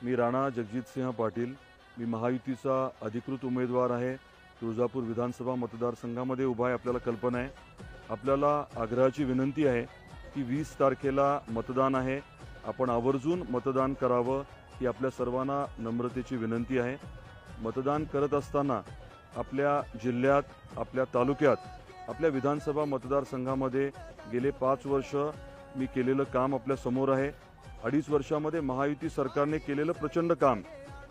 मी राणा जगजितसिंह पाटील, मी महायुतीचा अधिकृत उमेदवार आहे। तुळजापूर विधानसभा मतदारसंघामध्ये उभा आहे। आपल्याला कल्पना आहे, आपल्याला आग्रहाची विनंती आहे की 20 तारखेला मतदान आहे। आपण आवर्जून मतदान करावं ही आपल्या सर्वांना नम्रतेची विनंती आहे। मतदान करत असताना आपल्या जिल्ह्यात, आपल्या तालुक्यात, आपल्या विधानसभा मतदारसंघामध्ये गेले 5 वर्ष मी केलेलं काम आपल्या समोर आहे। 2.5 वर्षामध्ये महायुती सरकारने केलेलं प्रचंड काम,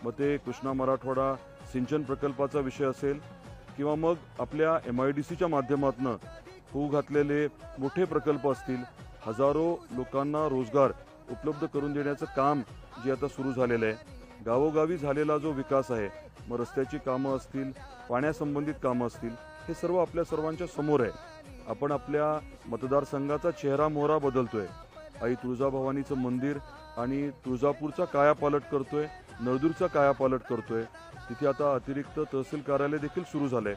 मग ते कृष्णा मराठवाडा सिंचन प्रकल्पाचा विषय असेल किंवा मग आपल्या MIDCच्या माध्यमातून होऊ घातलेले मोठे प्रकल्प असतील, हजारो लोकांना रोजगार उपलब्ध करून देण्याचं काम जे आता सुरू झालेलं आहे, गावोगावी झालेला जो विकास आहे, मग रस्त्याची कामं असतील, पाण्यासंबंधित कामं असतील, हे सर्व आपल्या सर्वांच्या समोर आहे। आपण आपल्या मतदारसंघाचा चेहरा मोहरा बदलतोय, आई तुळजाभवानीचं मंदिर आणि तुळजापूरचा कायापालट करतोय, नळदूरचा कायापालट करतोय। तिथे आता अतिरिक्त तहसील कार्यालय देखील सुरू झालंय।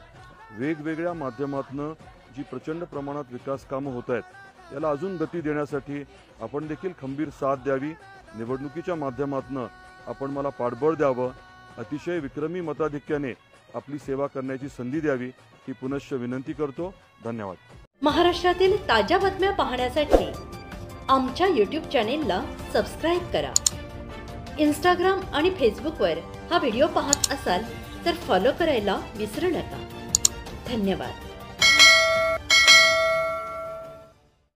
वेगवेगळ्या माध्यमातून जी प्रचंड प्रमाणात विकास कामं होत आहेत, याला अजून गती देण्यासाठी आपण देखील खंबीर साथ द्यावी। निवडणुकीच्या माध्यमातून आपण मला पाठबळ द्यावं, अतिशय विक्रमी मताधिक्याने आपली सेवा करण्याची संधी द्यावी ही पुनश्च विनंती करतो। धन्यवाद। महाराष्ट्रातील ताज्या बातम्या पाहण्यासाठी आमच्या YouTube चॅनेलला सबस्क्राईब करा। Instagram आणि Facebookवर हा व्हिडिओ पाहत असाल तर फॉलो करायला विसरू नका। धन्यवाद।